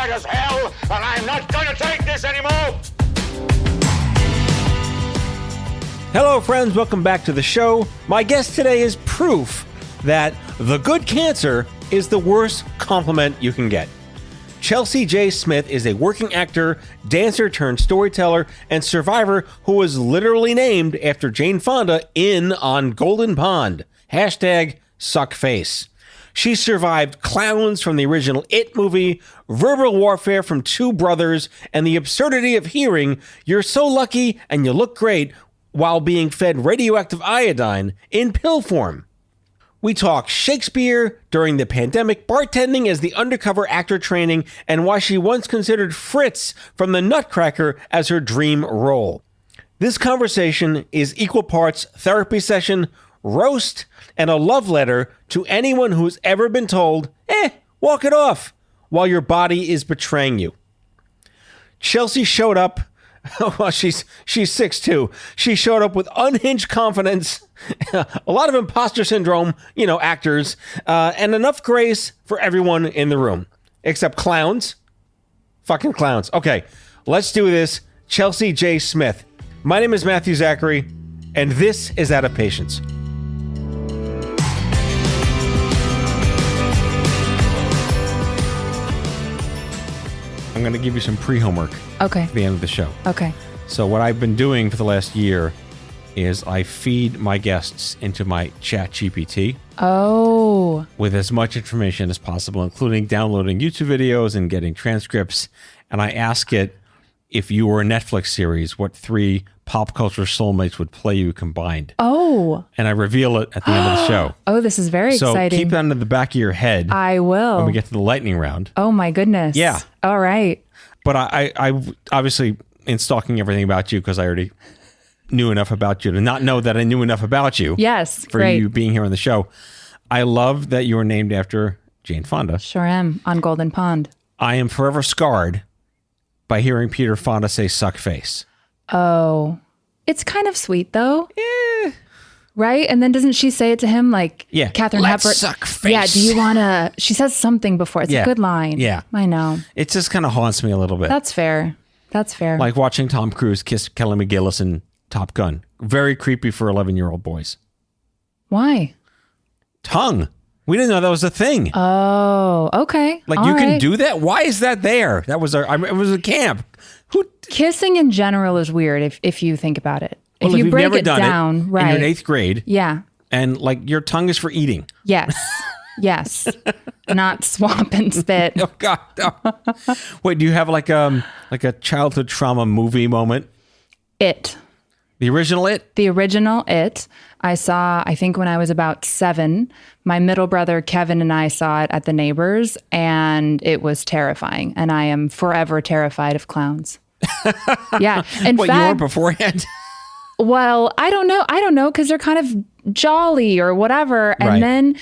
mad as hell, and I'm not going to take this anymore. Hello, friends. Welcome back to the show. My guest today is proof that the good cancer is the worst compliment you can get. Chelsea J. Smith is a working actor, dancer turned storyteller, and survivor who was literally named after Jane Fonda in On Golden Pond. Hashtag #suckface. She survived clowns from the original It movie, verbal warfare from Two Brothers, and the absurdity of hearing, "You're so lucky and you look great," while being fed radioactive iodine in pill form. We talk Shakespeare during the pandemic, bartending as the undercover actor training, and why she once considered Fritz from The Nutcracker as her dream role. This conversation is equal parts therapy session, roast, and a love letter to anyone who's ever been told, walk it off, while your body is betraying you. Chelsea showed up. Well, she's 6'2". She showed up with unhinged confidence, a lot of imposter syndrome, actors, and enough grace for everyone in the room. Except clowns. Fucking clowns. Okay, let's do this. Chelsea J. Smith. My name is Matthew Zachary, and this is Out of Patience. I'm going to give you some pre-homework. Okay. At the end of the show. Okay. So what I've been doing for the last year is I feed my guests into my chat GPT. Oh. With as much information as possible, including downloading YouTube videos and getting transcripts. And I ask it, if you were a Netflix series, what 3 pop culture soulmates would play you combined? Oh. And I reveal it at the end of the show. Oh, this is very exciting. So keep that in the back of your head. I will. When we get to the lightning round. Oh my goodness. Yeah. All right. But I obviously, in stalking everything about you, because I already knew enough about you to not know that I knew enough about you. Yes. For you being here on the show. I love that you were named after Jane Fonda. Sure am. On Golden Pond. I am forever scarred by hearing Peter Fonda say "suck face." Oh. It's kind of sweet though. Yeah. Right? And then doesn't she say it to him like Katharine Let's Hepburn? suck face. Yeah, do you want to... She says something before. It's a good line. Yeah. I know. It just kind of haunts me a little bit. That's fair. That's fair. Like watching Tom Cruise kiss Kelly McGillis in Top Gun. Very creepy for 11-year-old boys. Why? Tongue. We didn't know that was a thing. Oh, okay. Like you can do that? Why is that there? That was it was a camp. Kissing in general is weird if you think about it. Well, if you break never it done down, right? And you're in 8th grade. Yeah. And like your tongue is for eating. Yes. Yes. Not swamp and spit. Oh God. No. Wait, do you have like a childhood trauma movie moment? It. The original It? The original It. I saw, I think when I was about 7, my middle brother Kevin and I saw it at the Neighbors, and it was terrifying. And I am forever terrified of clowns. Yeah. In what, fact, you were beforehand? Well, I don't know, because they're kind of jolly or whatever. And then,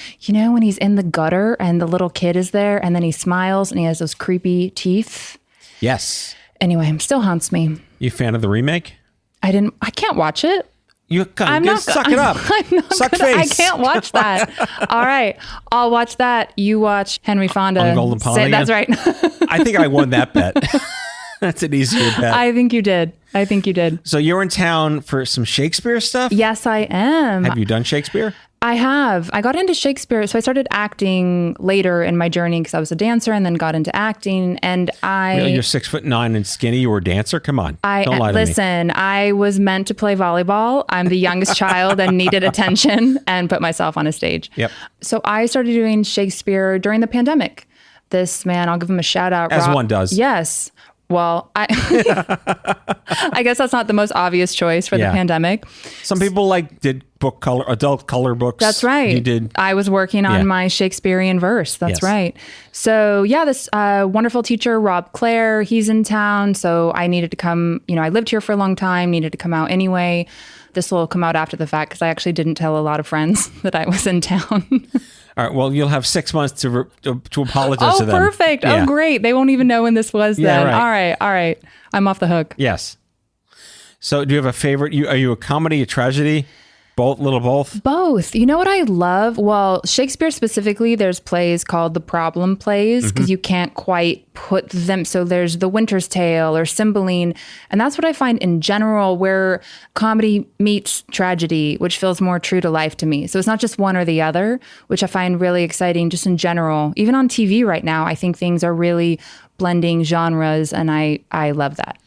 when he's in the gutter and the little kid is there and then he smiles and he has those creepy teeth. Yes. Anyway, it still haunts me. You a fan of the remake? I can't watch it. You suck it up. Suck face. I can't watch that. All right. I'll watch that. You watch Henry Fonda. On Golden Pond again? That's right. I think I won that bet. That's an easier bet. I think you did. So you're in town for some Shakespeare stuff? Yes, I am. Have you done Shakespeare? I have. I got into Shakespeare. So I started acting later in my journey because I was a dancer and then got into acting. And You're 6'9" and skinny. You were a dancer? Come on. Don't lie to me. Listen, I was meant to play volleyball. I'm the youngest child and needed attention and put myself on a stage. Yep. So I started doing Shakespeare during the pandemic. This man, I'll give him a shout out. As one does. Yes. Well, I guess that's not the most obvious choice for the pandemic. Some people did adult color books. That's right. You did. I was working on my Shakespearean verse. That's right. So this wonderful teacher, Rob Clare, he's in town. So I needed to come, I lived here for a long time, needed to come out anyway. This will come out after the fact because I actually didn't tell a lot of friends that I was in town. All right. Well, you'll have 6 months to apologize to them. Oh, perfect. Yeah. Oh, great. They won't even know when this was then. Right. All right. I'm off the hook. Yes. So do you have a favorite? Are you a comedy, a tragedy? Both? Both. You know what I love? Well, Shakespeare specifically, there's plays called the problem plays because you can't quite put them. So there's The Winter's Tale or Cymbeline. And that's what I find in general where comedy meets tragedy, which feels more true to life to me. So it's not just one or the other, which I find really exciting just in general. Even on TV right now, I think things are really blending genres and I love that.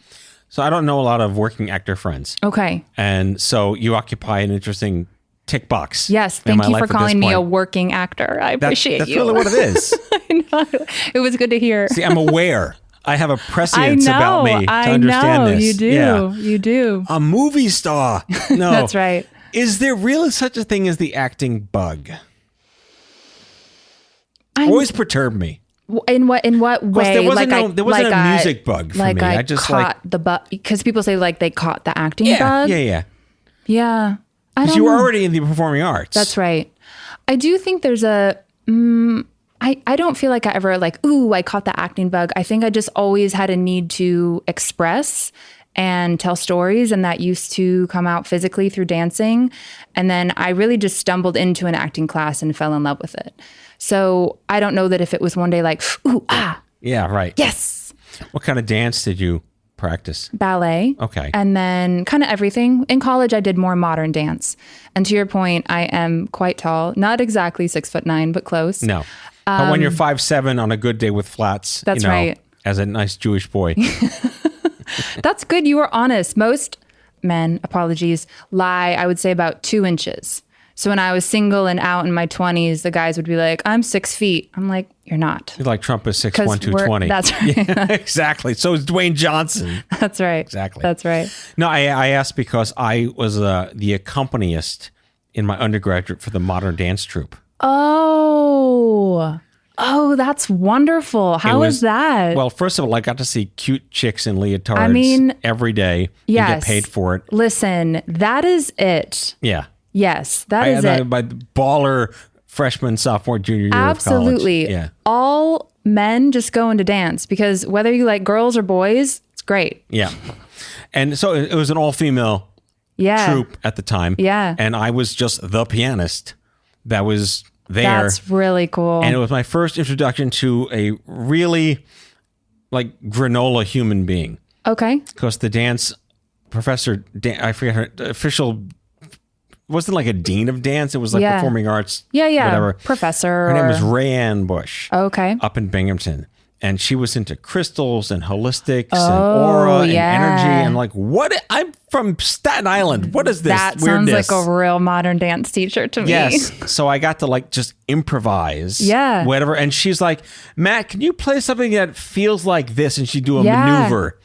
So I don't know a lot of working actor friends. Okay. And so you occupy an interesting tick box. Yes. Thank you for calling me a working actor. I appreciate that's you. That's really what it is. I know. It was good to hear. See, I'm aware. I have a prescience about me to understand this. You do. Yeah. You do. A movie star. No. That's right. Is there really such a thing as the acting bug? Always perturbed me. In what way? There wasn't a music bug for me. I just caught the bug because people say like they caught the acting bug. Yeah. Because you were already in the performing arts. That's right. I do think there's a. I don't feel like I ever I caught the acting bug. I think I just always had a need to express and tell stories, and that used to come out physically through dancing. And then I really just stumbled into an acting class and fell in love with it. So I don't know that if it was one day like, ooh, ah. Yeah, right. Yes. What kind of dance did you practice? Ballet. Okay. And then kind of everything. In college, I did more modern dance. And to your point, I am quite tall. Not exactly 6'9", but close. No. But when you're 5'7" on a good day with flats, that's right. As a nice Jewish boy. That's good. You were honest. Most men, apologies, lie, I would say about 2 inches. So when I was single and out in my 20s, the guys would be like, I'm 6 feet. I'm like, you're not. You're like Trump is 6'1", 220. That's right. Yeah, exactly. So is Dwayne Johnson. That's right. Exactly. That's right. No, I asked because I was the accompanist in my undergraduate for the modern dance troupe. Oh, that's wonderful. How was that? Well, first of all, I got to see cute chicks in leotards every day. Yes. And get paid for it. Listen, that is it. Yeah. Yes, that is it. My baller freshman, sophomore, junior year Absolutely. of college. Yeah. All men just go into dance because whether you like girls or boys, it's great. Yeah. And so it was an all-female troupe at the time. Yeah. And I was just the pianist that was there. That's really cool. And it was my first introduction to a really granola human being. Okay. Because the dance professor, I forget her official, wasn't like a dean of dance. It was like performing arts. Yeah. Whatever. Professor. Her name was Rayanne Bush. Okay. Up in Binghamton. And she was into crystals and holistics and aura and energy. And what? I'm from Staten Island. What is this That weirdness? sounds like a real modern dance teacher to me. Yes. So I got to just improvise. Yeah. Whatever. And she's like, Matt, can you play something that feels like this? And she'd do a maneuver.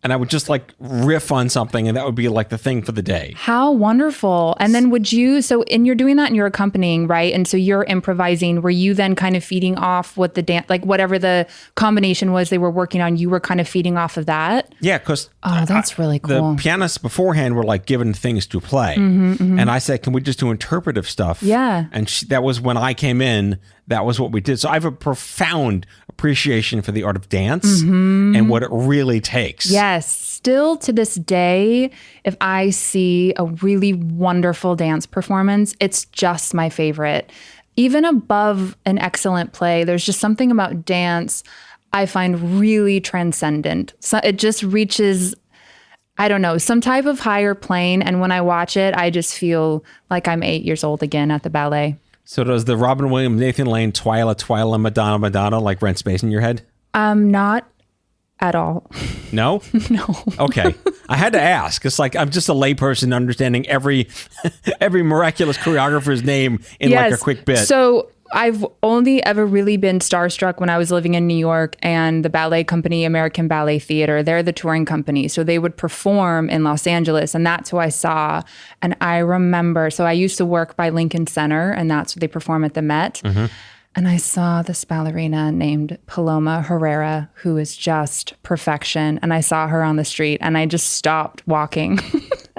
And I would just riff on something and that would be the thing for the day. How wonderful. And then and you're doing that and you're accompanying, right? And so you're improvising. Were you then kind of feeding off what the dance, whatever the combination was they were working on, you were kind of feeding off of that? Yeah, because that's really cool. The pianists beforehand were given things to play. And I said, can we just do interpretive stuff? Yeah. And that was when I came in, that was what we did. So I have a profound appreciation for the art of dance and what it really takes. Yes. Still to this day, if I see a really wonderful dance performance, it's just my favorite. Even above an excellent play, there's just something about dance I find really transcendent. So it just reaches, I don't know, some type of higher plane. And when I watch it, I just feel like I'm 8 years old again at the ballet. So does the Robin Williams, Nathan Lane, Twyla, Madonna rent space in your head? Not at all. No? No. Okay. I had to ask. It's I'm just a layperson understanding every miraculous choreographer's name in a quick bit. So I've only ever really been starstruck when I was living in New York and the ballet company, American Ballet Theater, they're the touring company. So they would perform in Los Angeles and that's who I saw. And I remember, so I used to work by Lincoln Center and that's where they perform at the Met. And I saw this ballerina named Paloma Herrera, who is just perfection. And I saw her on the street and I just stopped walking.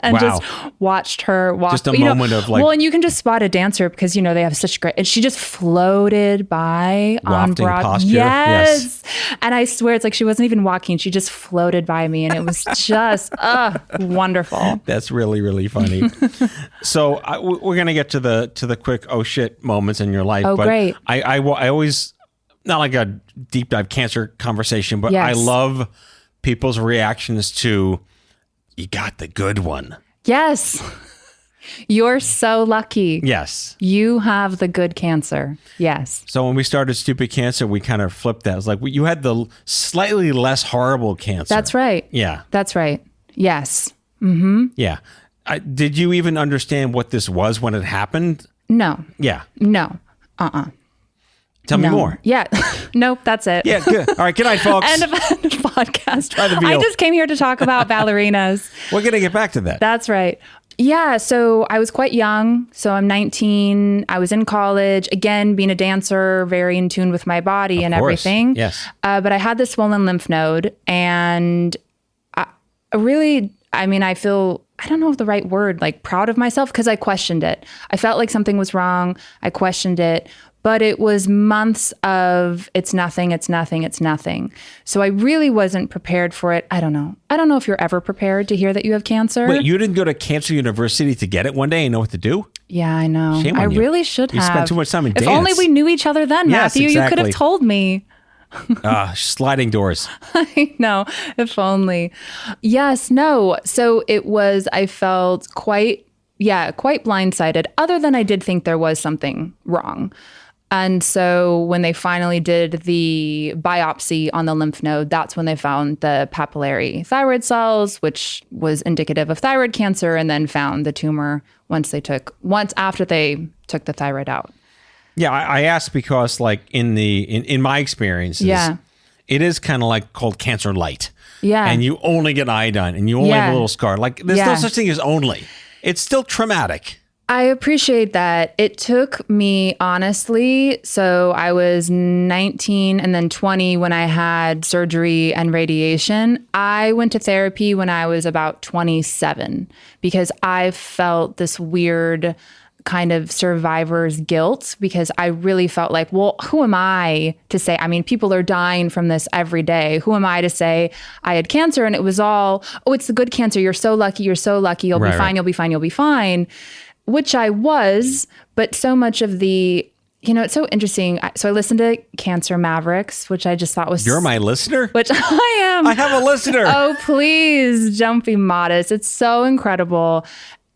and Wow. just watched her walk. Just a moment of like... Well, and you can just spot a dancer because, they have such great... And she just floated by on Wafting Broadway. posture. Yes. And I swear it's like she wasn't even walking. She just floated by me. And it was just wonderful. That's really, really funny. So we're going to get to the quick oh shit moments in your life. Oh, but great. I always, not like a deep dive cancer conversation, but Yes. I love people's reactions to, you got the good one. Yes. You're so lucky. Yes. You have the good cancer. Yes. So when we started Stupid Cancer, we kind of flipped that. It was like, you had the slightly less horrible cancer. That's right. Yeah. That's right. Yes. Yeah. Did you even understand what this was when it happened? No. Yeah. No. Tell me No. more. Yeah. Nope. That's it. Yeah, good. All right, good night, folks. End of podcast. Try the veal. I just came here to talk about ballerinas. We're going to get back to that. That's right. Yeah. So I was quite young. So I'm 19. I was in college. Again, being a dancer, very in tune with my body and course. everything. Yes. But I had this swollen lymph node. And I feel, I don't know the right word, like proud of myself because I questioned it. I felt like something was wrong. I questioned it. But it was months of it's nothing, it's nothing, it's nothing. So I really wasn't prepared for it. I don't know. I don't know if you're ever prepared to hear that you have cancer. Wait, you didn't go to Cancer University to get it one day and know what to do? Yeah, I know. Shame on I you. really should have. You spent too much time in If dance. only we knew each other then, Yes, Matthew. You could exactly. have told me. Sliding doors. I know. If only. Yes, no. So it was, I felt quite blindsided, other than I did think there was something wrong. And so when they finally did the biopsy on the lymph node, that's when they found the papillary thyroid cells, which was indicative of thyroid cancer, and then found the tumor after they took the thyroid out. Yeah, I asked because like in my experiences, it is kind of like called cancer light. Yeah. And you only get iodine and you only have a little scar. Like there's no such thing as only. It's still traumatic. I appreciate that. It took me, honestly, so I was 19 and then 20 when I had surgery and radiation. I went to therapy when I was about 27 because I felt this weird kind of survivor's guilt because I really felt like, well, who am I to say, people are dying from this every day. Who am I to say I had cancer? And it was all, oh, it's the good cancer. You're so lucky. You're so lucky. You'll be fine. You'll be fine. You'll be fine. Which I was, but so much of the, it's so interesting. So I listened to Cancer Mavericks, which I just thought was... You're my listener? Which I am. I have a listener. Oh, please, don't be modest. It's so incredible.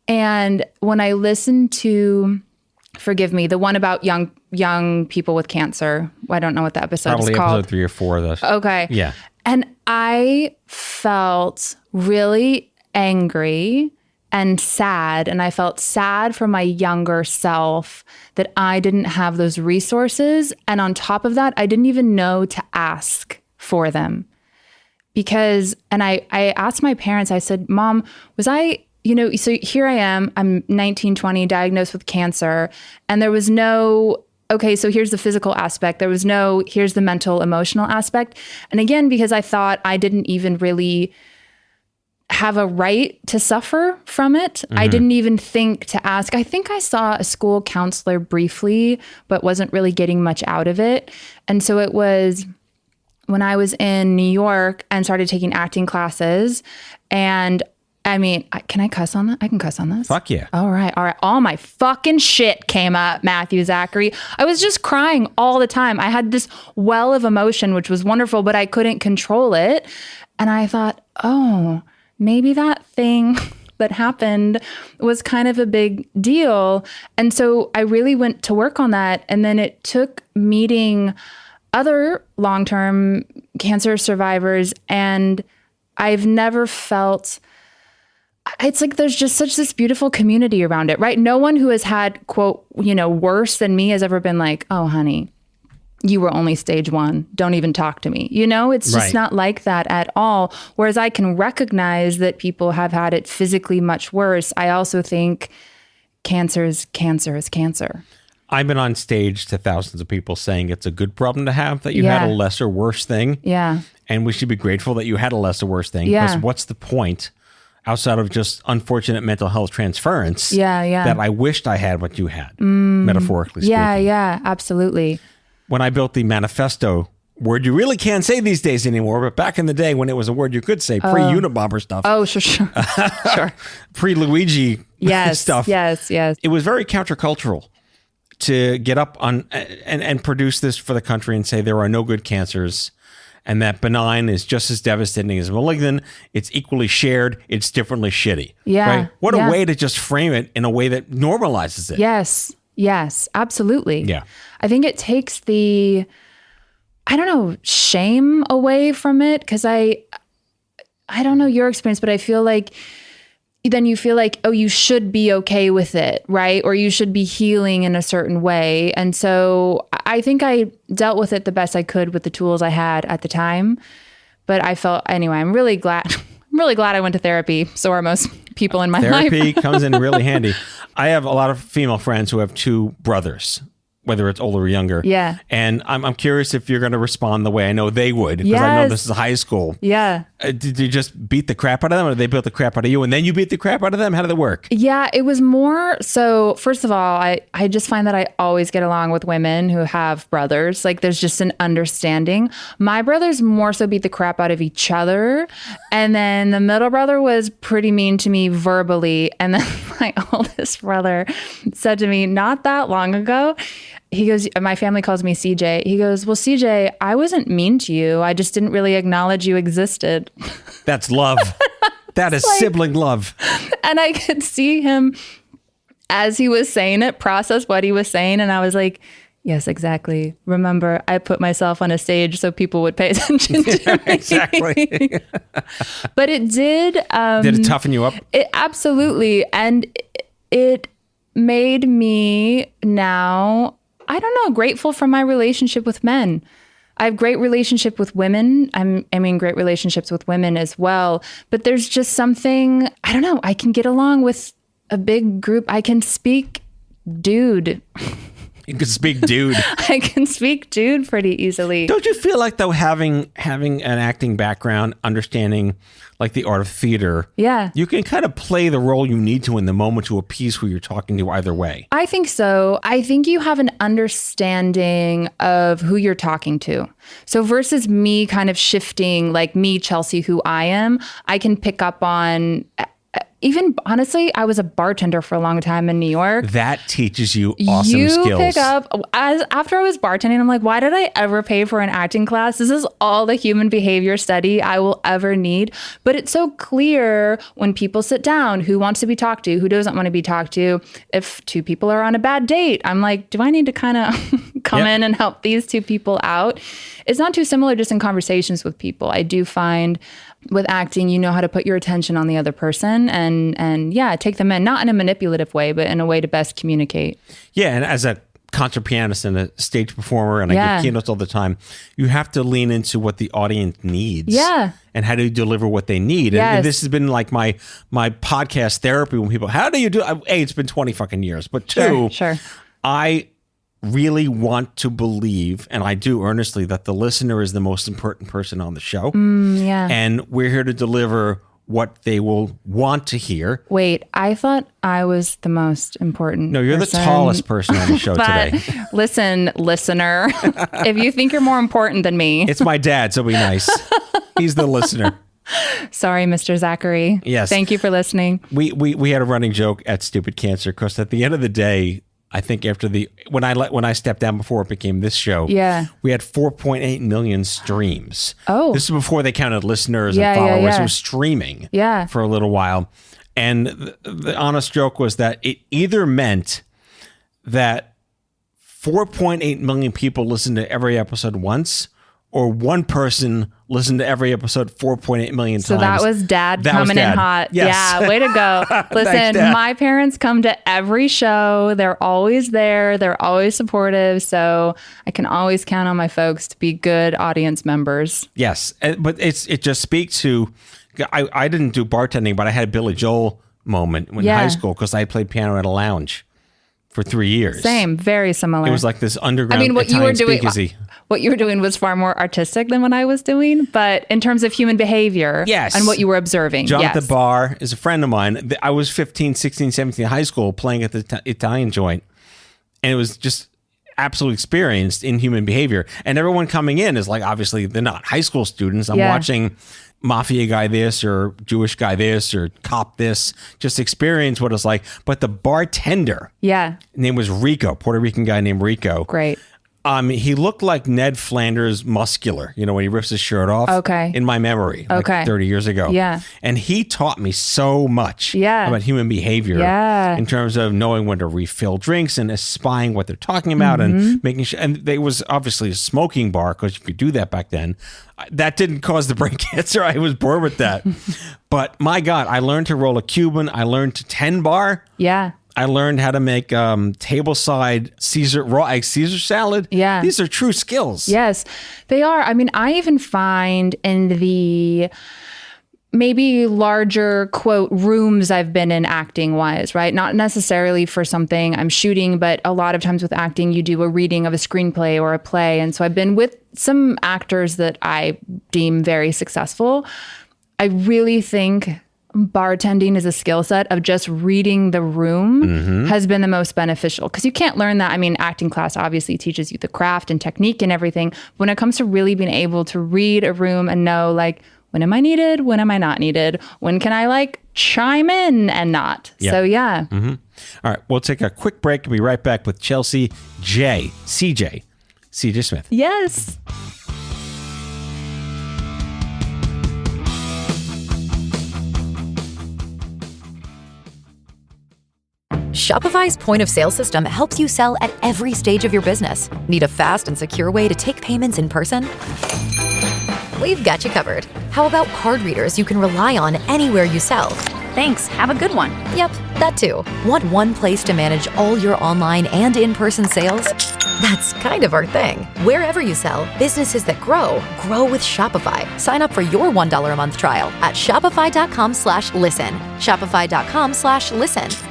And when I listened to, forgive me, the one about young people with cancer, I don't know what the episode is called. Probably episode 3 or 4 of this. Okay. Yeah. And I felt really angry and sad. And I felt sad for my younger self that I didn't have those resources. And on top of that, I didn't even know to ask for them. Because, and I asked my parents, I said, Mom, was I, so here I am, I'm 19, 20, diagnosed with cancer. And there was no, okay, so here's the physical aspect. There was no, here's the mental, emotional aspect. And again, because I thought I didn't even really have a right to suffer from it. I didn't even think to ask. I think I saw a school counselor briefly, but wasn't really getting much out of it. And so it was when I was in New York and started taking acting classes. And can I cuss on that? I can cuss on this. Fuck yeah. All right. All my fucking shit came up, Matthew Zachary. I was just crying all the time. I had this well of emotion, which was wonderful, but I couldn't control it. And I thought, oh, maybe that thing that happened was kind of a big deal. And so I really went to work on that. And then it took meeting other long-term cancer survivors. And I've never felt, it's like there's just such this beautiful community around it, right? No one who has had, quote, worse than me has ever been like, oh, honey, you were only stage 1. Don't even talk to me. It's just not like that at all. Whereas I can recognize that people have had it physically much worse. I also think cancer is cancer is cancer. I've been on stage to thousands of people saying it's a good problem to have, that you had a lesser worse thing. Yeah. And we should be grateful that you had a lesser worse thing. Yeah. Because what's the point? outside of just unfortunate mental health transference. Yeah. That I wished I had what you had, metaphorically speaking. Yeah, absolutely. When I built the manifesto, word you really can't say these days anymore, but back in the day when it was a word you could say, pre-Unabomber stuff. Oh, sure. Sure. Pre-Luigi stuff. Yes. It was very countercultural to get up on and produce this for the country and say there are no good cancers and that benign is just as devastating as malignant. It's equally shared. It's differently shitty. Yeah. Right? What a way to just frame it in a way that normalizes it. Yes, absolutely. Yeah. I think it takes the, shame away from it, because I don't know your experience, but I feel like then you feel like, oh, you should be okay with it, right? Or you should be healing in a certain way. And so I think I dealt with it the best I could with the tools I had at the time. But I felt, anyway, I'm really glad I went to therapy. So are most people in my life. Therapy comes in really handy. I have a lot of female friends who have two brothers, whether it's older or younger. Yeah. And I'm curious if you're going to respond the way I know they would, because I know this is high school. Yeah. Did you just beat the crap out of them, or did they beat the crap out of you and then you beat the crap out of them? How did it work? Yeah, it was more, so first of all, I just find that I always get along with women who have brothers. Like there's just an understanding. My brothers more so beat the crap out of each other. And then the middle brother was pretty mean to me verbally. And then my oldest brother said to me not that long ago, he goes, my family calls me CJ. He goes, well, CJ, I wasn't mean to you. I just didn't really acknowledge you existed. That's love. That is like, sibling love. And I could see him as he was saying it, process what he was saying. And I was like, yes, exactly. Remember, I put myself on a stage so people would pay attention to me. Exactly. But it did. Did it toughen you up? It absolutely. And it made me now, I don't know, grateful for my relationship with men. I have great relationship with women. Great relationships with women as well. But there's just something, I don't know, I can get along with a big group. I can speak dude. You can speak dude. I can speak dude pretty easily. Don't you feel like, though, having an acting background, understanding like the art of theater, you can kind of play the role you need to in the moment to appease who you're talking to either way? I think so. I think you have an understanding of who you're talking to. So versus me kind of shifting, like me, Chelsea, who I am, I can pick up on... Even honestly, I was a bartender for a long time in New York. That teaches you awesome skills. You pick up, after I was bartending, I'm like, why did I ever pay for an acting class? This is all the human behavior study I will ever need. But it's so clear when people sit down, who wants to be talked to, who doesn't want to be talked to. If two people are on a bad date, I'm like, do I need to kind of come in and help these two people out? It's not too similar just in conversations with people. I do find with acting, you know how to put your attention on the other person and take them in, not in a manipulative way, but in a way to best communicate. Yeah, and as a concert pianist and a stage performer, and I give keynotes all the time, you have to lean into what the audience needs. Yeah. And how do you deliver what they need? Yes. And this has been like my podcast therapy when people, how do you do it? A, it's been 20 fucking years, but two, sure. I really want to believe, and I do earnestly, that the listener is the most important person on the show. And we're here to deliver what they will want to hear. Wait, I thought I was the most important. No, you're person. The tallest person on the show today. Listen, listener, if you think you're more important than me. It's my dad, so be nice. He's the listener. Sorry, Mr. Zachary. Yes. Thank you for listening. We had a running joke at Stupid Cancer, because at the end of the day, I think after when I stepped down before it became this show, we had 4.8 million streams. Oh, this is before they counted listeners and followers. It was streaming for a little while, and the honest joke was that it either meant that 4.8 million people listened to every episode once, or one person listened to every episode 4.8 million times. So that was Dad coming in hot. Yes. Yeah, way to go. Listen, thanks, my parents come to every show. They're always there. They're always supportive. So I can always count on my folks to be good audience members. Yes, but it just speaks to, I didn't do bartending, but I had a Billy Joel moment in high school because I played piano at a lounge for 3 years. Same, very similar. It was like this underground what Italian you were doing. speakeasy. What you were doing was far more artistic than what I was doing, but in terms of human behavior Yes. and what you were observing. Jonathan Barr is a friend of mine. I was 15, 16, 17 in high school playing at the Italian joint, and it was just absolutely experienced in human behavior. And everyone coming in is like, obviously, they're not high school students. I'm watching mafia guy this or Jewish guy this or cop this, just experience what it's like. But the bartender, Yeah. name was Rico, Puerto Rican guy named Rico. Great. He looked like Ned Flanders muscular, when he rips his shirt off. Okay. In my memory, like 30 years ago. Yeah. And he taught me so much about human behavior in terms of knowing when to refill drinks and spying what they're talking about and making sure. And there was obviously a smoking bar because you could do that back then. That didn't cause the brain cancer. I was born with that. But my God, I learned to roll a Cuban. I learned to 10 bar. Yeah. I learned how to make tableside raw egg Caesar salad. Yeah. These are true skills. Yes, they are. I mean, I even find in the maybe larger, quote, rooms I've been in acting wise, right? Not necessarily for something I'm shooting, but a lot of times with acting, you do a reading of a screenplay or a play. And so I've been with some actors that I deem very successful. I really think bartending is a skill set of just reading the room has been the most beneficial because you can't learn that. I mean, acting class obviously teaches you the craft and technique and everything. When it comes to really being able to read a room and know, like, when am I needed? When am I not needed? When can I chime in and not? Yeah. So yeah. All right. We'll take a quick break and be right back with CJ Smith. Yes. Shopify's point of sale system helps you sell at every stage of your business. Need a fast and secure way to take payments in person? We've got you covered. How about card readers you can rely on anywhere you sell? Thanks. Have a good one. Yep, that too. Want one place to manage all your online and in-person sales? That's kind of our thing. Wherever you sell, businesses that grow with Shopify. Sign up for your $1 a month trial at shopify.com/listen. Shopify.com/listen.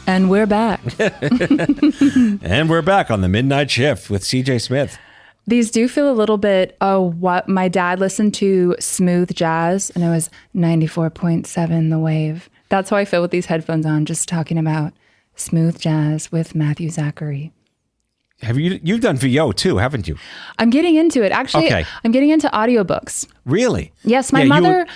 And we're back. And we're back on the Midnight Shift with CJ Smith. These do feel a little bit, what my dad listened to smooth jazz, and it was 94.7 the wave. That's how I feel with these headphones on, just talking about smooth jazz with Matthew Zachary. You've done VO too, haven't you? I'm getting into it. Actually, Okay. I'm getting into audiobooks. Really? Yes, my mother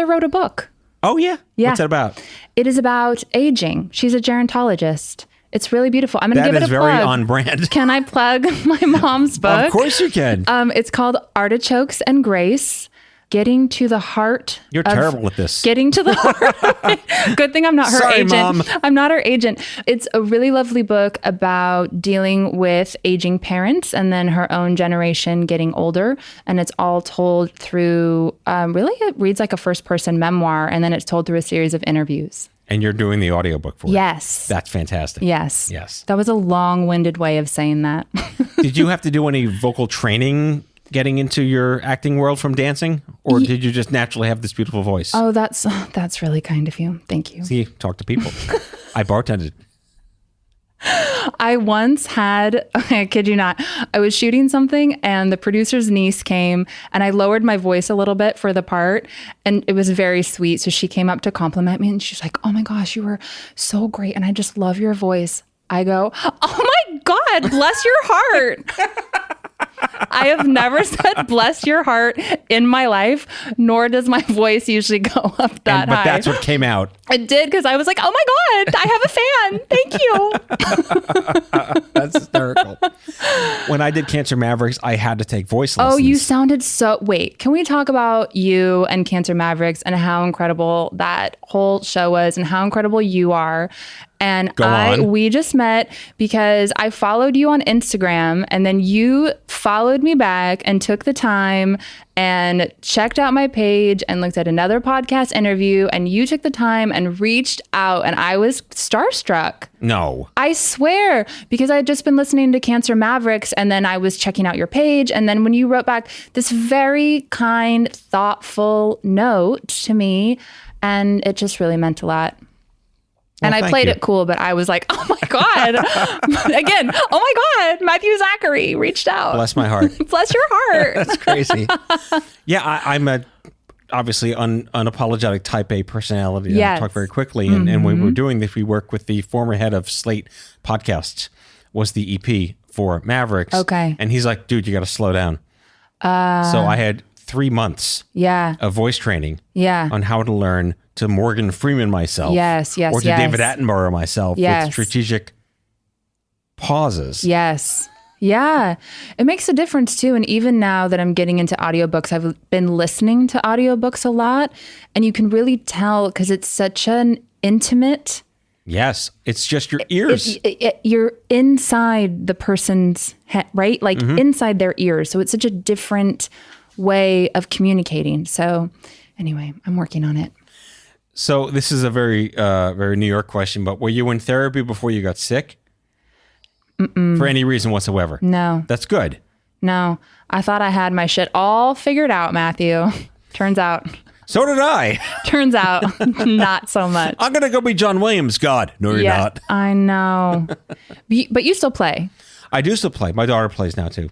wrote a book. Oh, yeah? Yeah. What's that about? It is about aging. She's a gerontologist. It's really beautiful. I'm going to give it a plug. That is very on brand. Can I plug my mom's book? Of course you can. It's called Artichokes and Grace. Getting to the heart. You're terrible at this. Getting to the heart. Good thing I'm not her Sorry, agent. Mom. I'm not her agent. It's a really lovely book about dealing with aging parents and then her own generation getting older. And it's all told through, really, it reads like a first person memoir. And then it's told through a series of interviews. And you're doing the audiobook for it. Yes. That's fantastic. Yes. Yes. That was a long-winded way of saying that. Did you have to do any vocal training getting into your acting world from dancing? Or did you just naturally have this beautiful voice? Oh, that's really kind of you. Thank you. See, talk to people. I bartended. I once had, I kid you not, I was shooting something and the producer's niece came and I lowered my voice a little bit for the part and it was very sweet. So she came up to compliment me and she's like, "Oh my gosh, you were so great. And I just love your voice." I go, "Oh my God, bless your heart." I have never said "bless your heart" in my life, nor does my voice usually go up that high. But that's what came out. It did because I was like, "Oh my God, I have a fan. Thank you." That's hysterical. When I did Cancer Mavericks, I had to take voice lessons. Oh, you sounded so... Wait, can we talk about you and Cancer Mavericks and how incredible that whole show was and how incredible you are And Go on. we just met because I followed you on Instagram, and then you followed me back and took the time and checked out my page and looked at another podcast interview, and you took the time and reached out, and I was starstruck. No. I swear, because I had just been listening to Cancer Mavericks, and then I was checking out your page, and then when you wrote back this very kind, thoughtful note to me, and it just really meant a lot. And I played it cool, but I was like, oh my God. Again, oh my God, Matthew Zachary reached out. Bless my heart. Bless your heart. That's crazy. Yeah, I'm a obviously unapologetic type A personality. Yes. I talk very quickly. And when we were doing this, we worked with the former head of Slate Podcasts, was the EP for Mavericks. Okay. And he's like, dude, you got to slow down. So I had 3 months of voice training on how to learn to Morgan Freeman myself. Yes. Or to David Attenborough myself with strategic pauses. Yes. Yeah. It makes a difference too. And even now that I'm getting into audiobooks, I've been listening to audiobooks a lot, and you can really tell because it's such an intimate. Yes. It's just your ears. You're inside the person's head, right? Like inside their ears. So it's such a different way of communicating. So anyway, I'm working on it. So this is a very, very New York question, but were you in therapy before you got sick? For any reason whatsoever? No. That's good. No. I thought I had my shit all figured out, Matthew. Turns out. So did I. Turns out not so much. I'm going to go be John Williams. God, no, you're not. I know. But you still play. I do still play. My daughter plays now too.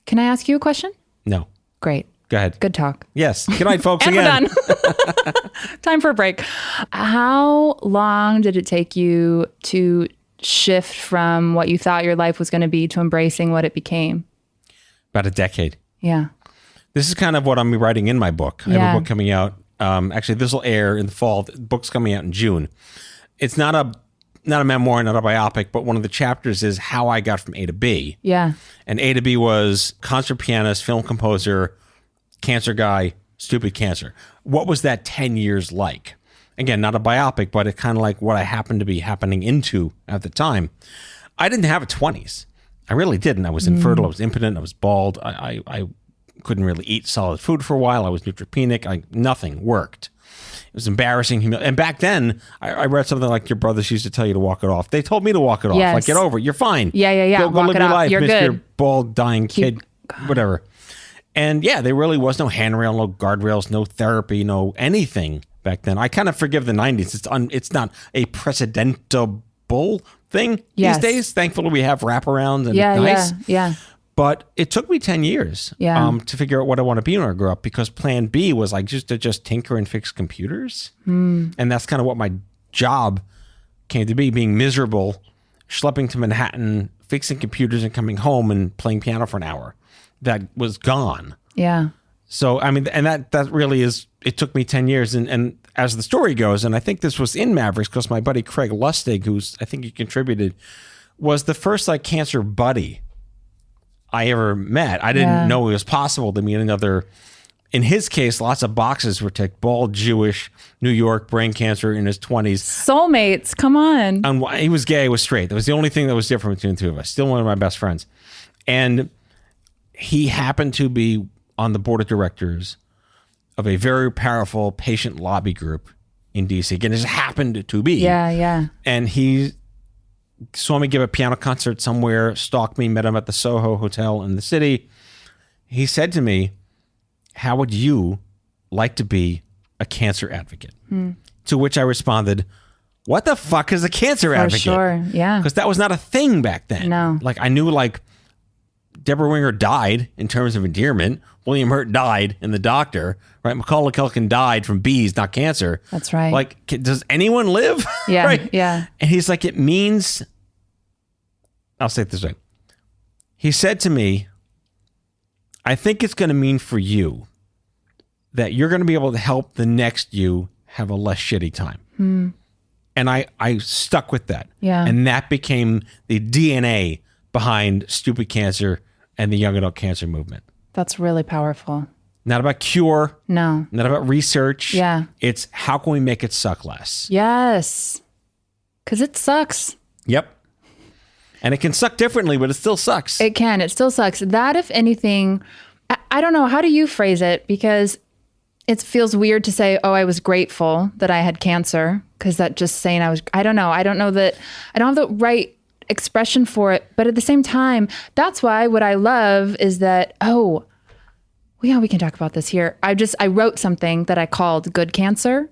Can I ask you a question? No. Great. Go ahead. Good talk. Yes. Good night, folks. And again. we're done. Time for a break. How long did it take you to shift from what you thought your life was going to be to embracing what it became? About a decade. Yeah. This is kind of what I'm writing in my book. I have a book coming out. Actually, this will air in the fall. The book's coming out in June. It's not a memoir, not a biopic, but one of the chapters is how I got from A to B. Yeah. And A to B was concert pianist, film composer, cancer guy, stupid cancer. What was that 10 years like? Again, not a biopic, but it's kind of like what I happened to be happening into at the time. I didn't have a 20s. I really didn't. I was infertile. I was impotent. I was bald. I couldn't really eat solid food for a while. I was neutropenic. Nothing worked. It was embarrassing. And back then, I read something like your brothers used to tell you to walk it off. They told me to walk it off. Yes. Like, get over it. You're fine. Yeah. Go Walk live it your off. life, You're Mr. good. Bald, dying kid, whatever. And yeah, there really was no handrail, no guardrails, no therapy, no anything back then. I kind of forgive the 90s. It's not a precedentable thing these days. Thankfully, we have wraparounds and nice. Yeah. But it took me 10 years to figure out what I want to be when I grow up, because plan B was like just tinker and fix computers. And that's kind of what my job came to be, being miserable, schlepping to Manhattan, fixing computers and coming home and playing piano for an hour. That was gone. Yeah. So, I mean, and that really is, it took me 10 years. And as the story goes, and I think this was in Mavericks because my buddy Craig Lustig, who's, I think he contributed, was the first like cancer buddy I ever met. I didn't know it was possible to meet another. In his case, lots of boxes were ticked. Bald, Jewish, New York, brain cancer in his 20s. Soulmates, come on. And he was gay, was straight. That was the only thing that was different between the two of us. Still one of my best friends. And he happened to be on the board of directors of a very powerful patient lobby group in DC. Again, it just happened to be. Yeah. And he saw me give a piano concert somewhere, stalked me, met him at the Soho Hotel in the city. He said to me, how would you like to be a cancer advocate? To which I responded, what the fuck is a cancer advocate? Sure, yeah. Because that was not a thing back then. No. Like I knew like Deborah Winger died in terms of endearment. William Hurt died in The Doctor, right? Macaulay Culkin died from bees, not cancer. That's right. Like, does anyone live? Yeah, right? yeah. And he's like, it means, I'll say it this way. He said to me, I think it's going to mean for you that you're going to be able to help the next you have a less shitty time. And I stuck with that. Yeah. And that became the DNA behind Stupid Cancer and the young adult cancer movement. That's really powerful. Not about cure. No. Not about research. Yeah. It's how can we make it suck less? Yes. Because it sucks. Yep. And it can suck differently, but it still sucks. It can. It still sucks. That, if anything, I don't know. How do you phrase it? Because it feels weird to say, oh, I was grateful that I had cancer. Because that just saying I don't know. I don't know that I don't have the right expression for it. But at the same time, that's why what I love is that, oh, yeah, we can talk about this here. I wrote something that I called Good Cancer.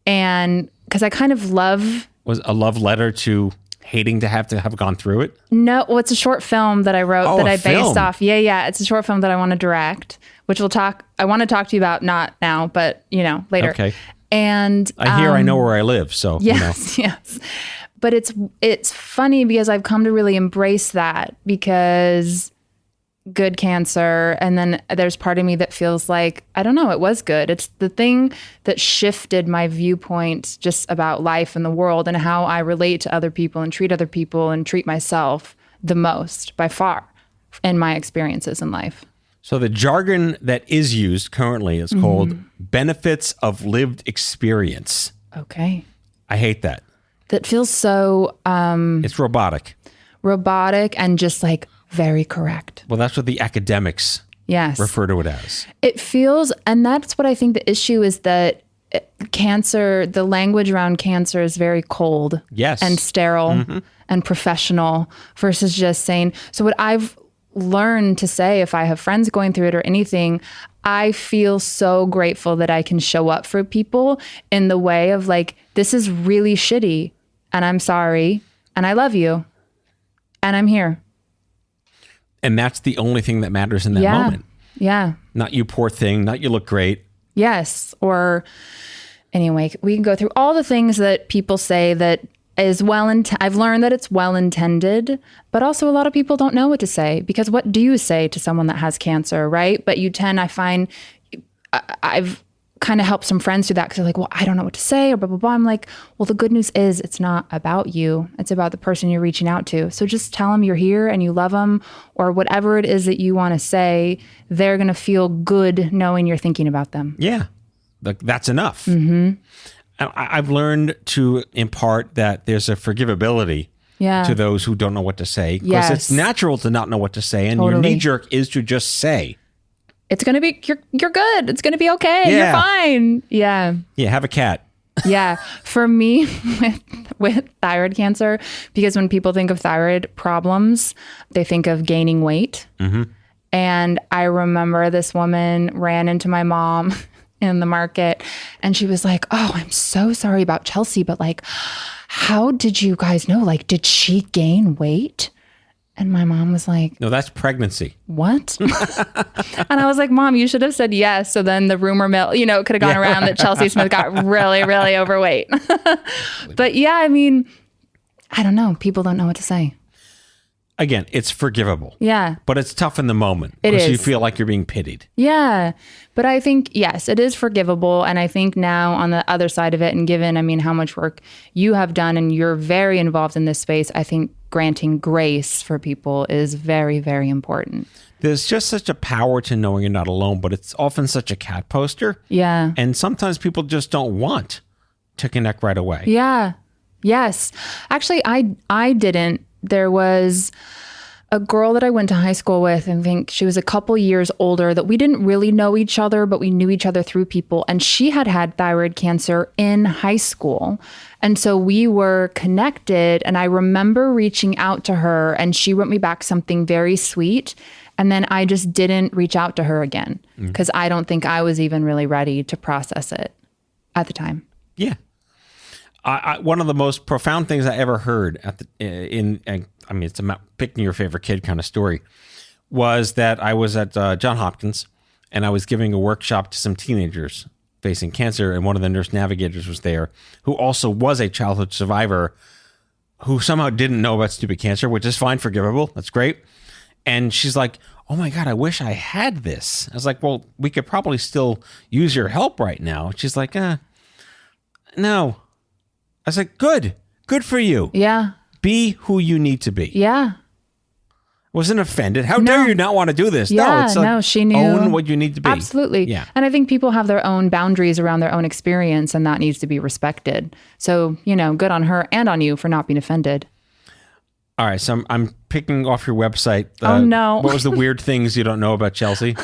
And because I kind of love... Was a love letter to hating to have gone through it? No, well, it's a short film that I wrote that I based film. off. Yeah. It's a short film that I want to direct, which I want to talk to you about, not now, but, later. Okay. And I know where I live, so, yes, yes. But it's funny because I've come to really embrace that because good cancer. And then there's part of me that feels like, I don't know, it was good. It's the thing that shifted my viewpoint just about life and the world and how I relate to other people and treat myself the most by far in my experiences in life. So the jargon that is used currently is called benefits of lived experience. Okay. I hate that. That feels so... it's robotic. Robotic and just like very correct. Well, that's what the academics refer to it as. It feels, and that's what I think the issue is, that cancer, the language around cancer is very cold. Yes. And sterile and professional versus just saying, so what I've learned to say, if I have friends going through it or anything, I feel so grateful that I can show up for people in the way of like, this is really shitty and I'm sorry and I love you and I'm here. And that's the only thing that matters in that moment. Yeah. Not you poor thing, not you look great. Yes. Or anyway, we can go through all the things that people say that is I've learned that it's well-intended, but also a lot of people don't know what to say, because what do you say to someone that has cancer, right? But I find I've kind of helped some friends do that because they're like, well, I don't know what to say or blah, blah, blah. I'm like, well, the good news is it's not about you. It's about the person you're reaching out to. So just tell them you're here and you love them, or whatever it is that you want to say. They're going to feel good knowing you're thinking about them. Yeah, that's enough. I've learned to impart that there's a forgivability to those who don't know what to say. Because it's natural to not know what to say. And your knee jerk is to just say, it's going to be, you're good. It's going to be okay. You're fine. Yeah. Yeah. Have a cat. Yeah. For me with thyroid cancer, because when people think of thyroid problems, they think of gaining weight. And I remember this woman ran into my mom in the market and she was like, oh, I'm so sorry about Chelsea, but like, how did you guys know? Like, did she gain weight? And my mom was like, no, that's pregnancy. What? And I was like, Mom, you should have said yes. So then the rumor mill, could have gone around that Chelsea Smith got really, really overweight. But yeah, I mean, I don't know. People don't know what to say. Again, it's forgivable. Yeah. But it's tough in the moment. It is. Because you feel like you're being pitied. Yeah. But I think, yes, it is forgivable. And I think now on the other side of it, and given, how much work you have done and you're very involved in this space, I think granting grace for people is very, very important. There's just such a power to knowing you're not alone, but it's often such a cat poster. Yeah. And sometimes people just don't want to connect right away. Yeah. Yes. Actually, I didn't. There was a girl that I went to high school with, and I think she was a couple years older, that we didn't really know each other, but we knew each other through people. And she had thyroid cancer in high school. And so we were connected. And I remember reaching out to her and she wrote me back something very sweet. And then I just didn't reach out to her again because I don't think I was even really ready to process it at the time. Yeah. One of the most profound things I ever heard it's about picking your favorite kid kind of story, was that I was at Johns Hopkins and I was giving a workshop to some teenagers facing cancer, and one of the nurse navigators was there who also was a childhood survivor who somehow didn't know about stupid cancer, which is fine, forgivable. That's great. And she's like, oh my God, I wish I had this. I was like, well, we could probably still use your help right now. She's like, no. I was like, good for you. Yeah. Be who you need to be. Yeah. Wasn't offended. How dare you not want to do this? Yeah, it's like, she knew. Own what you need to be. Absolutely. Yeah. And I think people have their own boundaries around their own experience, and that needs to be respected. So, good on her and on you for not being offended. All right, so I'm picking off your website. Oh, no. What was the weird things you don't know about Chelsea?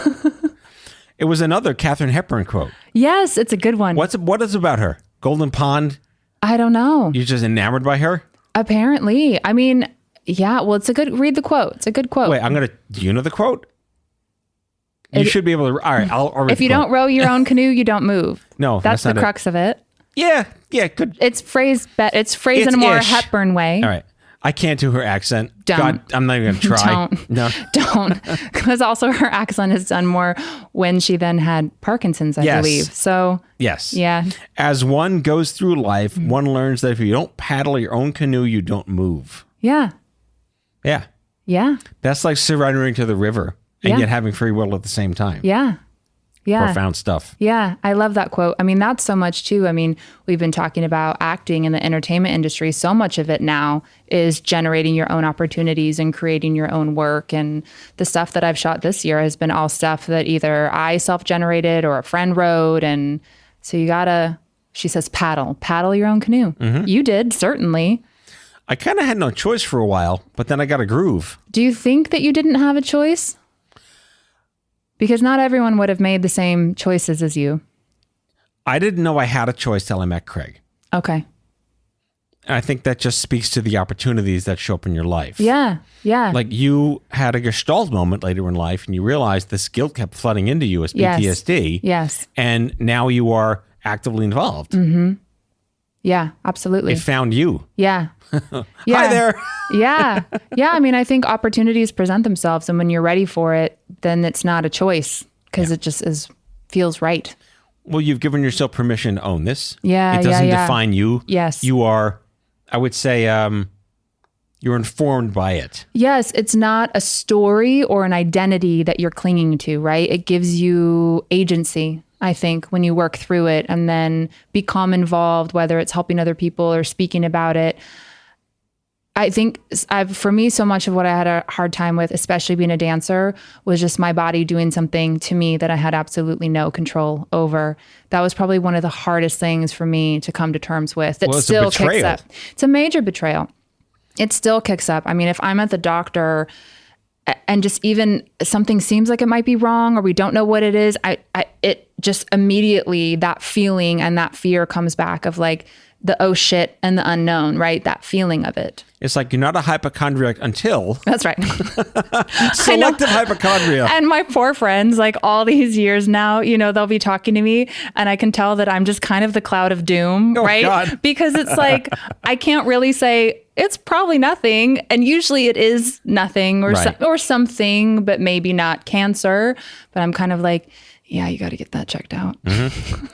It was another Katharine Hepburn quote. Yes, it's a good one. What is about her? Golden Pond? I don't know. You're just enamored by her? Apparently. I mean, yeah, well, read the quote. It's a good quote. Wait, do you know the quote? You should be able to, all right, I'll read if you don't row your own canoe, you don't move. No, that's the crux of it. Yeah, good. It's phrased in a more Hepburn way. All right. I can't do her accent. Don't. God, I'm not even going to try. Don't. No. Don't. Because also her accent is done more when she then had Parkinson's, I believe. So. Yes. Yeah. As one goes through life, one learns that if you don't paddle your own canoe, you don't move. Yeah. Yeah. Yeah. That's like surrendering to the river and yet having free will at the same time. Yeah. Yeah. Profound stuff. Yeah. I love that quote. I mean, that's so much too. I mean, we've been talking about acting in the entertainment industry. So much of it now is generating your own opportunities and creating your own work. And the stuff that I've shot this year has been all stuff that either I self-generated or a friend wrote. And so she says, paddle your own canoe. Mm-hmm. You did, certainly. I kind of had no choice for a while, but then I got a groove. Do you think that you didn't have a choice? Because not everyone would have made the same choices as you. I didn't know I had a choice till I met Craig. Okay. And I think that just speaks to the opportunities that show up in your life. Yeah. Yeah. Like you had a gestalt moment later in life and you realized this guilt kept flooding into you as PTSD. Yes. And now you are actively involved. Mm-hmm. Yeah, absolutely. It found you. Yeah. Hi there. Yeah. Yeah. I mean, I think opportunities present themselves, and when you're ready for it, then it's not a choice because it just feels right. Well, you've given yourself permission to own this. Yeah. It doesn't define you. Yes. You are, I would say, you're informed by it. Yes. It's not a story or an identity that you're clinging to, right? It gives you agency, I think, when you work through it and then become involved, whether it's helping other people or speaking about it. I think for me, so much of what I had a hard time with, especially being a dancer, was just my body doing something to me that I had absolutely no control over. That was probably one of the hardest things for me to come to terms with. That still kicks up. It's a major betrayal. It still kicks up. I mean, if I'm at the doctor and just even something seems like it might be wrong or we don't know what it is, it just immediately, that feeling and that fear comes back of like the oh shit and the unknown, right? That feeling of it. It's like you're not a hypochondriac until... That's right. Selective hypochondria. And my poor friends, like all these years now, they'll be talking to me and I can tell that I'm just kind of the cloud of doom, right? God. Because it's like, I can't really say it's probably nothing. And usually it is nothing or something, but maybe not cancer. But I'm kind of like, yeah, you got to get that checked out. Mm-hmm.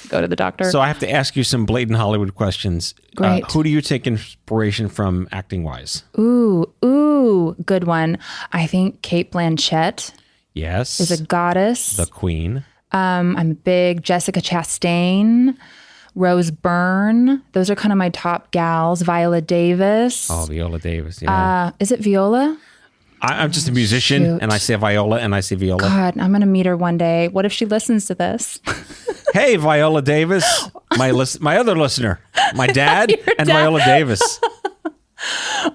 Go to the doctor. So I have to ask you some blatant Hollywood questions. Great. Who do you take inspiration from acting wise? Ooh, good one. I think Cate Blanchett. Yes. Is a goddess. The queen. I'm a big Jessica Chastain, Rose Byrne. Those are kind of my top gals. Viola Davis. Oh, Viola Davis. Yeah. Is it Viola? I'm just a musician and I say Viola and I say Viola. God, I'm going to meet her one day. What if she listens to this? Hey, Viola Davis, my other listener, my dad and Viola Davis.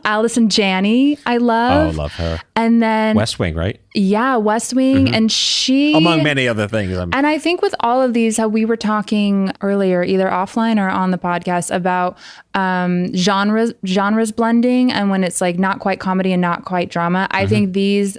Allison Janney, I love. Oh, love her. And then West Wing, right? Yeah, West Wing. Mm-hmm. And she... Among many other things. And I think with all of these, how we were talking earlier, either offline or on the podcast, about genres blending and when it's like not quite comedy and not quite drama. I think these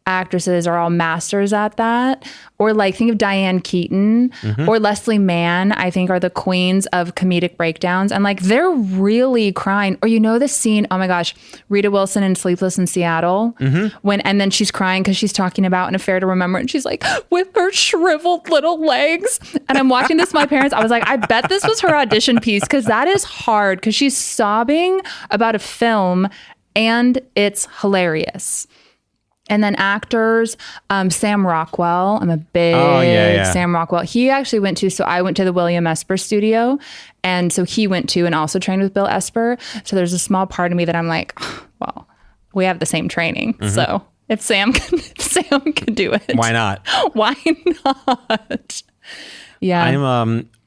actresses are all masters at that. Or like think of Diane Keaton or Leslie Mann, I think are the queens of comedic breakdowns. And like they're really crying. Or the scene, oh my gosh, Rita Wilson in Sleepless in Seattle. And then she's crying because she's talking about An Affair to Remember. And she's like, with her shriveled little legs. And I'm watching this with my parents. I was like, I bet this was her audition piece because that is hard because she's sobbing about a film and it's hilarious. And then actors, Sam Rockwell. I'm a big Sam Rockwell. He actually I went to the William Esper studio. And so he went to and also trained with Bill Esper. So there's a small part of me that I'm like, well, we have the same training. So if Sam can do it, Why not? Why not? Yeah.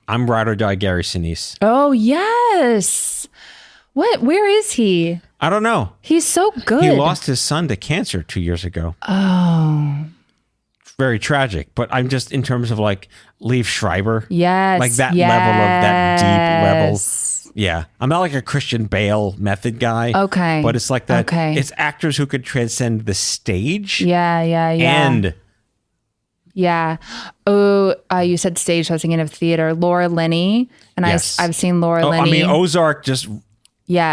I'm ride or die Gary Sinise. Oh yes. What? Where is he? I don't know. He's so good. He lost his son to cancer 2 years ago. Oh. Very tragic. But I'm just in terms of like Liev Schreiber. Yes. Like that level of that deep level. Yeah. I'm not like a Christian Bale method guy. Okay. But it's like that. Okay. It's actors who could transcend the stage. Yeah. And yeah. Oh, you said stage. So I was thinking of theater. Laura Linney. And yes. I've seen Laura Linney. I mean, Ozark just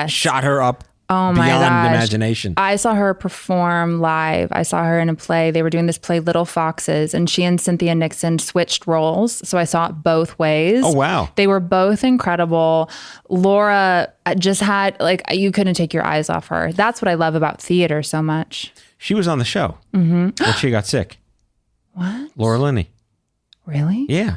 shot her up beyond imagination. I saw her perform live. I saw her in a play. They were doing this play, Little Foxes, and she and Cynthia Nixon switched roles. So I saw it both ways. Oh, wow. They were both incredible. Laura just had, like, you couldn't take your eyes off her. That's what I love about theater so much. She was on the show when she got sick. What? Laura Linney. Really? Yeah.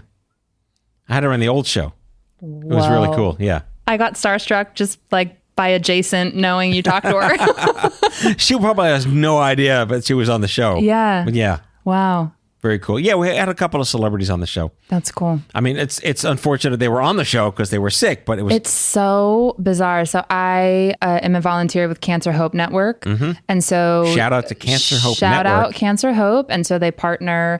I had her on the old show. It was really cool. Yeah. I got starstruck just like by adjacent knowing you talked to her. She probably has no idea, but she was on the show. Yeah. But yeah. Wow. Very cool. Yeah, we had a couple of celebrities on the show. That's cool. I mean, it's unfortunate they were on the show because they were sick, but it's so bizarre. So I am a volunteer with Cancer Hope Network. And so shout out to Cancer Hope Network. Shout out Cancer Hope. And so they partner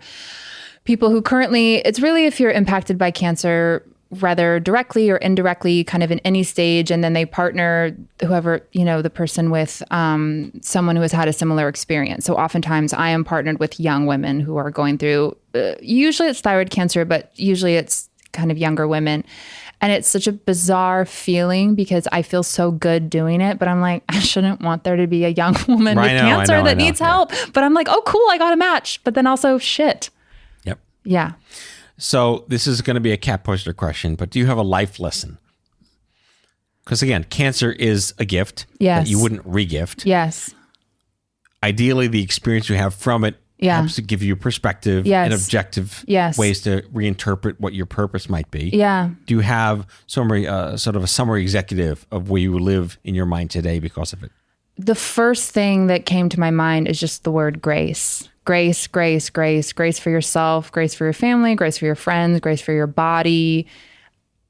people who currently, it's really if you're impacted by cancer, rather directly or indirectly, kind of in any stage, and then they partner whoever, the person with someone who has had a similar experience. So oftentimes I am partnered with young women who are going through, usually it's thyroid cancer, but usually it's kind of younger women. And it's such a bizarre feeling because I feel so good doing it, but I'm like, I shouldn't want there to be a young woman with cancer that needs help. But I'm like, oh, cool, I got a match. But then also, shit. Yep. Yeah. So this is going to be a cat poster question, but do you have a life lesson? Because again, cancer is a gift that you wouldn't re-gift. Yes. Ideally, the experience you have from it helps to give you perspective and objective ways to reinterpret what your purpose might be. Yeah. Do you have sort of a summary executive of where you live in your mind today because of it? The first thing that came to my mind is just the word grace. Grace, grace, grace, grace for yourself, grace for your family, grace for your friends, grace for your body.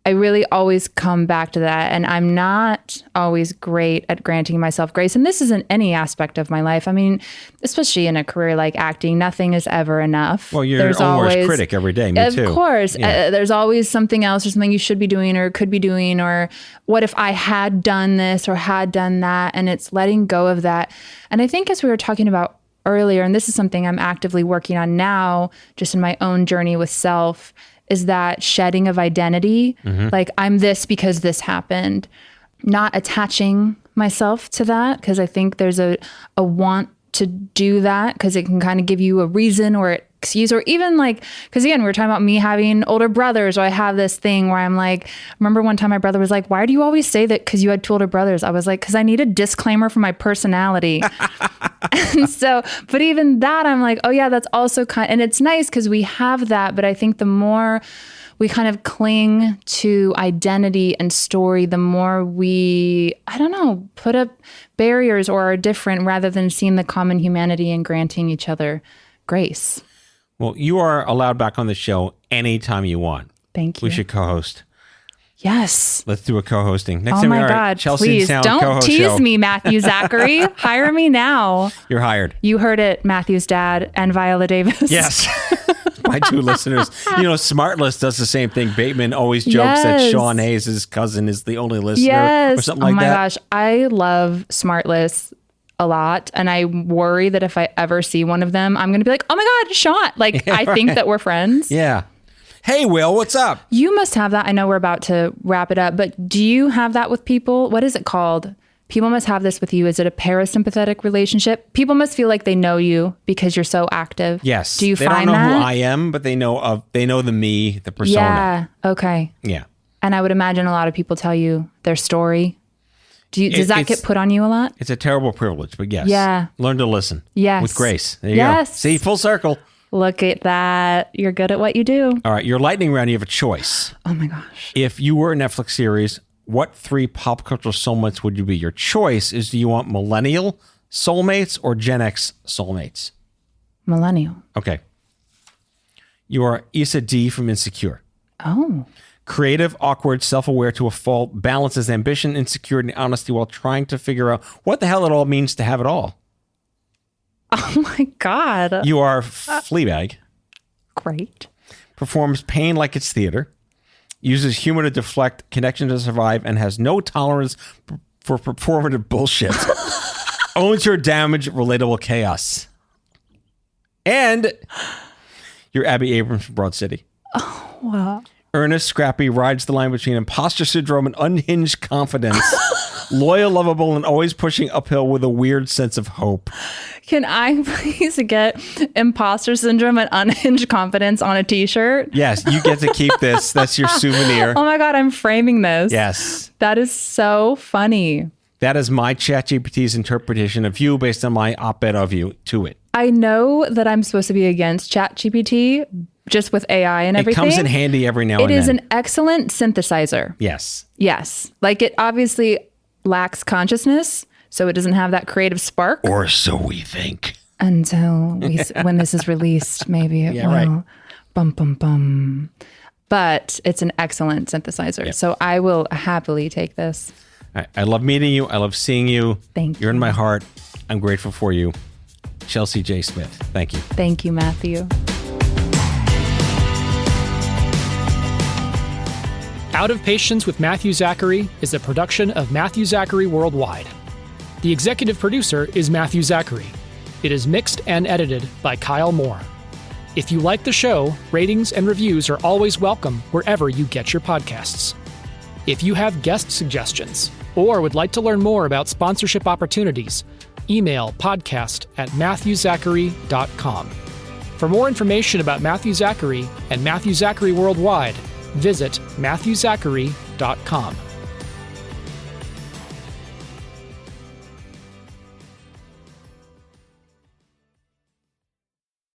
I really always come back to that. And I'm not always great at granting myself grace. And this isn't any aspect of my life. I mean, especially in a career like acting, nothing is ever enough. Well, you're your own worst critic every day. Me too. Of course. Yeah. There's always something else or something you should be doing or could be doing, or what if I had done this or had done that? And it's letting go of that. And I think as we were talking about earlier, and this is something I'm actively working on now, just in my own journey with self, is that shedding of identity. Like, I'm this because this happened, not attaching myself to that, because I think there's a want to do that because it can kind of give you a reason or excuse, or even like, because again, we were talking about me having older brothers, or I have this thing where I'm like, I remember one time my brother was like, why do you always say that because you had 2 older brothers? I was like, because I need a disclaimer for my personality. And so, but even that, I'm like, oh yeah, that's also and it's nice because we have that, but I think the more we kind of cling to identity and story, the more we, put up barriers or are different rather than seeing the common humanity and granting each other grace. Well, you are allowed back on the show anytime you want. Thank you. We should co-host. Yes. Let's do a co-hosting. Next oh time my we are God, Chelsea please Sound don't co-host tease show. me, Matthew Zachary. Hire me now. You're hired. You heard it, Matthew's dad and Viola Davis. Yes. My 2 listeners. Smartless does the same thing. Bateman always jokes that Sean Hayes' cousin is the only listener or something like that. Oh my gosh. I love Smartless a lot. And I worry that if I ever see one of them, I'm going to be like, oh my God, Sean. Like, I think that we're friends. Yeah. Hey, Will, what's up? You must have that. I know we're about to wrap it up, but do you have that with people? What is it called? People must have this with you. Is it a parasympathetic relationship? People must feel like they know you because you're so active. Yes. Do you they find don't know that? who I am, but they know the me, the persona. Yeah. Okay. Yeah. And I would imagine a lot of people tell you their story. Does that get put on you a lot? It's a terrible privilege, but yes. Yeah. Learn to listen. Yes. With grace. There you go. See, full circle. Look at that. You're good at what you do. All right. Your lightning round, you have a choice. Oh my gosh. If you were a Netflix series, what 3 pop cultural soulmates would you be? Your choice is, do you want millennial, Soulmates or Gen X soulmates? Millennial. Okay. You are Issa D from Insecure. Oh. Creative, awkward, self-aware to a fault, balances ambition, insecurity, and honesty while trying to figure out what the hell it all means to have it all. Oh my God. You are Fleabag. Great. Performs pain like it's theater. Uses humor to deflect, connection to survive, and has no tolerance for performative bullshit. Owns your damage, relatable chaos. And you're Abby Abrams from Broad City. Oh, wow. Earnest, scrappy, rides the line between imposter syndrome and unhinged confidence. Loyal, lovable, and always pushing uphill with a weird sense of hope. Can I please get imposter syndrome and unhinged confidence on a t-shirt? Yes, you get to keep this. That's your souvenir. Oh my God, I'm framing this. Yes. That is so funny. That is my ChatGPT's interpretation of you based on my op-ed of you to it. I know that I'm supposed to be against ChatGPT just with AI and everything. It comes in handy every now and then. It is an excellent synthesizer. Yes. Yes. Like it obviously lacks consciousness, so it doesn't have that creative spark. Or so we think. Until when this is released, maybe it will. Right. Bum, bum, bum. But it's an excellent synthesizer. Yep. So I will happily take this. I love meeting you. I love seeing you. Thank you. You're in my heart. I'm grateful for you. Chelsea J. Smith. Thank you. Thank you, Matthew. Out of Patience with Matthew Zachary is a production of Matthew Zachary Worldwide. The executive producer is Matthew Zachary. It is mixed and edited by Kyle Moore. If you like the show, ratings and reviews are always welcome wherever you get your podcasts. If you have guest suggestions or would like to learn more about sponsorship opportunities, email podcast@matthewzachary.com. For more information about Matthew Zachary and Matthew Zachary Worldwide, visit matthewzachary.com.